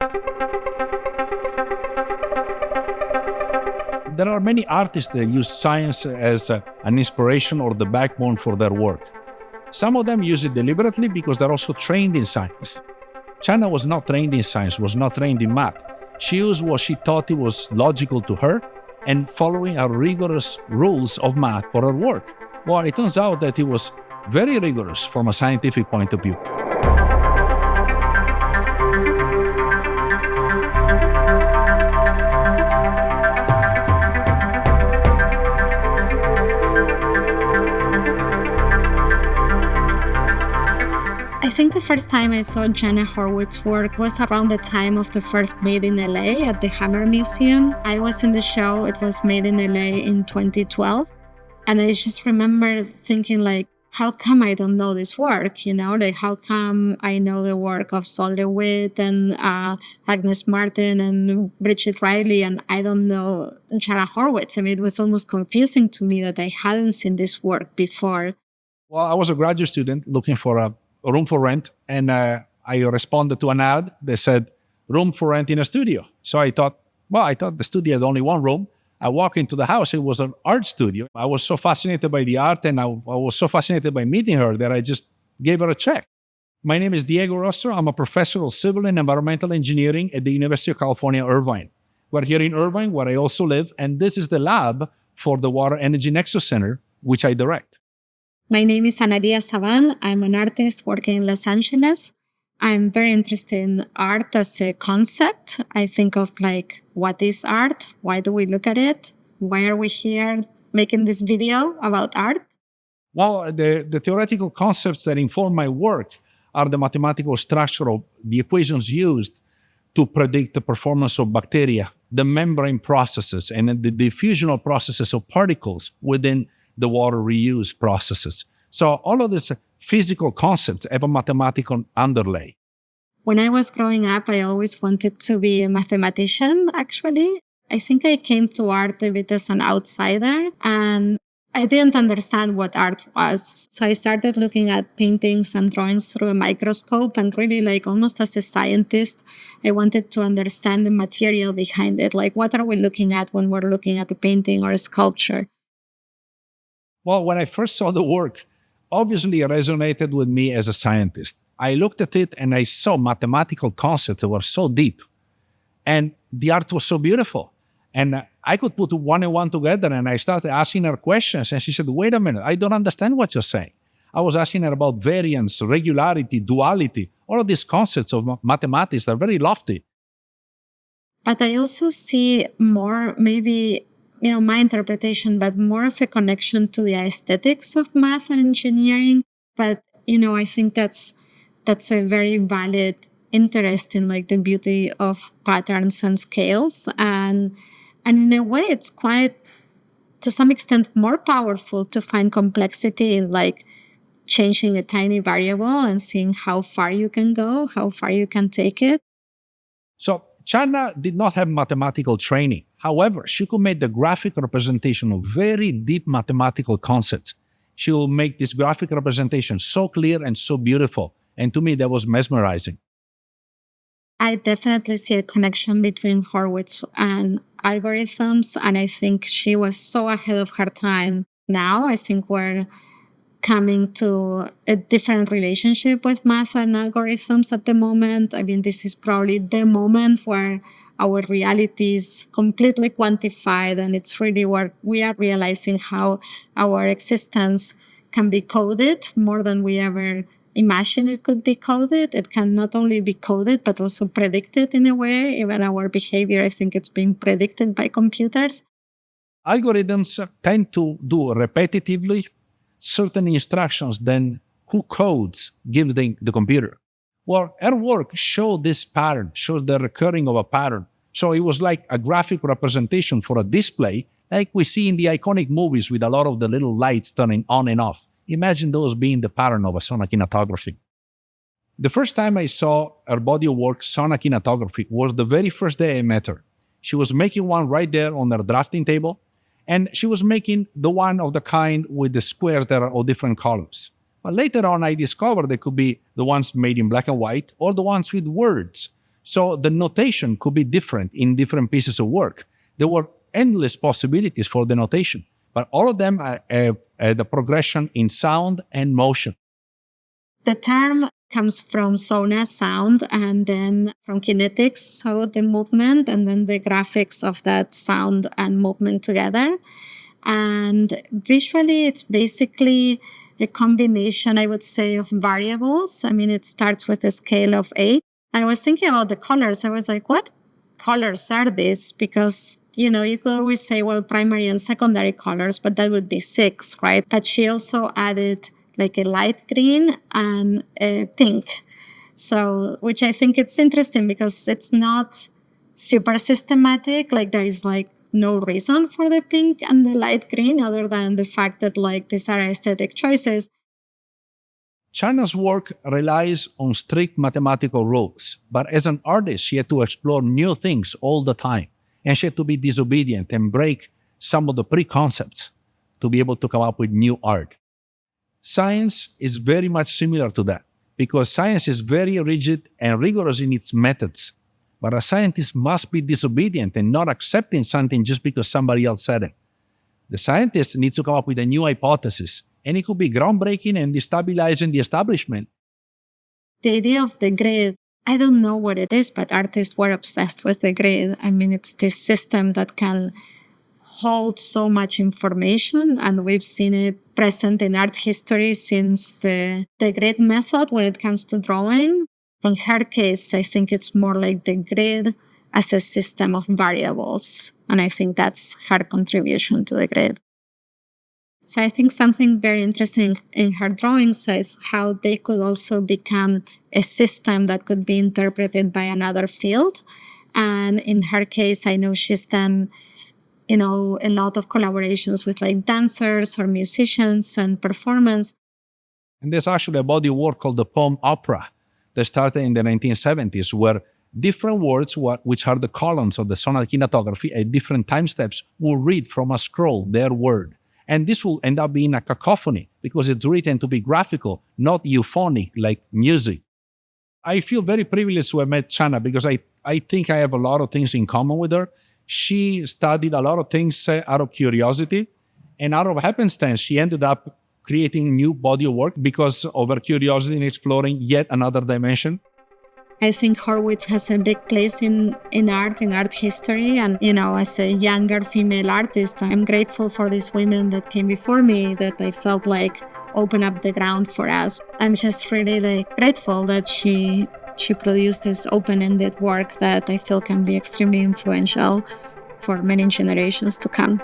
There are many artists that use science as an inspiration or the backbone for their work. Some of them use it deliberately because they're also trained in science. Channa was not trained in science, was not trained in math. She used what she thought it was logical to her and following our rigorous rules of math for her work. Well, it turns out that it was very rigorous from a scientific point of view. I think the first time I saw Channa Horwitz's work was around the time of the first Made in LA at the Hammer Museum. I was in the show, it was Made in LA in 2012. And I just remember thinking like, how come I don't know this work? Like how come I know the work of Sol LeWitt and Agnes Martin and Bridget Riley and I don't know Channa Horwitz? I mean, it was almost confusing to me that I hadn't seen this work before. Well, I was a graduate student looking for a room for rent, and I responded to an ad that said, room for rent in a studio. So I thought the studio had only one room. I walked into the house, it was an art studio. I was so fascinated by the art and I was so fascinated by meeting her that I just gave her a check. My name is Diego Rosso. I'm a professor of civil and environmental engineering at the University of California, Irvine. We're here in Irvine, where I also live, and this is the lab for the Water Energy Nexus Center, which I direct. My name is Ana Diaz Saban. I'm an artist working in Los Angeles. I'm very interested in art as a concept. I think of like, what is art? Why do we look at it? Why are we here making this video about art? Well, the theoretical concepts that inform my work are the mathematical structure of the equations used to predict the performance of bacteria, the membrane processes, and the diffusional processes of particles within the water reuse processes. So all of these physical concepts have a mathematical underlay. When I was growing up, I always wanted to be a mathematician, actually. I think I came to art a bit as an outsider and I didn't understand what art was. So I started looking at paintings and drawings through a microscope and really like almost as a scientist, I wanted to understand the material behind it. Like what are we looking at when we're looking at a painting or a sculpture? Well, when I first saw the work, obviously it resonated with me as a scientist. I looked at it and I saw mathematical concepts that were so deep. And the art was so beautiful. And I could put one and one together and I started asking her questions. And she said, wait a minute, I don't understand what you're saying. I was asking her about variance, regularity, duality. All of these concepts of mathematics are very lofty. But I also see more, maybe, my interpretation, but more of a connection to the aesthetics of math and engineering. But, I think that's a very valid interest in like the beauty of patterns and scales. And in a way, it's quite, to some extent, more powerful to find complexity in like changing a tiny variable and seeing how far you can go, how far you can take it. So Channa did not have mathematical training. However, she could make the graphic representation of very deep mathematical concepts. She will make this graphic representation so clear and so beautiful. And to me, that was mesmerizing. I definitely see a connection between Horwitz and algorithms. And I think she was so ahead of her time. Now, I think we're coming to a different relationship with math and algorithms at the moment. I mean, this is probably the moment where our reality is completely quantified, and it's really where we are realizing how our existence can be coded more than we ever imagined it could be coded. It can not only be coded, but also predicted in a way. Even our behavior, I think it's being predicted by computers. Algorithms tend to do repetitively certain instructions than who codes give the computer. Well, her work showed this pattern, showed the recurring of a pattern. So it was like a graphic representation for a display, like we see in the iconic movies with a lot of the little lights turning on and off. Imagine those being the pattern of a sonokinetography. The first time I saw her body of work, sonokinetography, was the very first day I met her. She was making one right there on her drafting table, and she was making the one of the kind with the squares that are of different colors. But later on, I discovered they could be the ones made in black and white or the ones with words. So the notation could be different in different pieces of work. There were endless possibilities for the notation, but all of them have the progression in sound and motion. The term comes from sona, sound, and then from kinetics, so the movement, and then the graphics of that sound and movement together. And visually, it's basically a combination, I would say, of variables. I mean, it starts with a scale of 8. And I was thinking about the colors. I was like, what colors are these? Because, you could always say, well, primary and secondary colors, but that would be 6, right? But she also added like a light green and a pink. So, which I think it's interesting because it's not super systematic. Like there is like no reason for the pink and the light green other than the fact that like these are aesthetic choices. China's work relies on strict mathematical rules, but as an artist, she had to explore new things all the time, and she had to be disobedient and break some of the preconcepts to be able to come up with new art. Science is very much similar to that, because science is very rigid and rigorous in its methods. But a scientist must be disobedient and not accepting something just because somebody else said it. The scientist needs to come up with a new hypothesis, and it could be groundbreaking and destabilizing the establishment. The idea of the grid, I don't know what it is, but artists were obsessed with the grid. I mean, it's this system that can hold so much information, and we've seen it present in art history since the grid method when it comes to drawing. In her case, I think it's more like the grid as a system of variables, and I think that's her contribution to the grid. So I think something very interesting in her drawings is how they could also become a system that could be interpreted by another field. And in her case, I know she's done a lot of collaborations with like dancers or musicians and performance. And there's actually a body of work called the poem opera that started in the 1970s, where different words, which are the columns of the sonata kinetography at different time steps, will read from a scroll their word. And this will end up being a cacophony because it's written to be graphical, not euphonic like music. I feel very privileged to have met Chana because I think I have a lot of things in common with her. She studied a lot of things out of curiosity, and out of happenstance, she ended up creating new body of work because of her curiosity in exploring yet another dimension. I think Horwitz has a big place in art history. And, as a younger female artist, I'm grateful for these women that came before me that I felt like opened up the ground for us. I'm just really grateful that she produced this open-ended work that I feel can be extremely influential for many generations to come.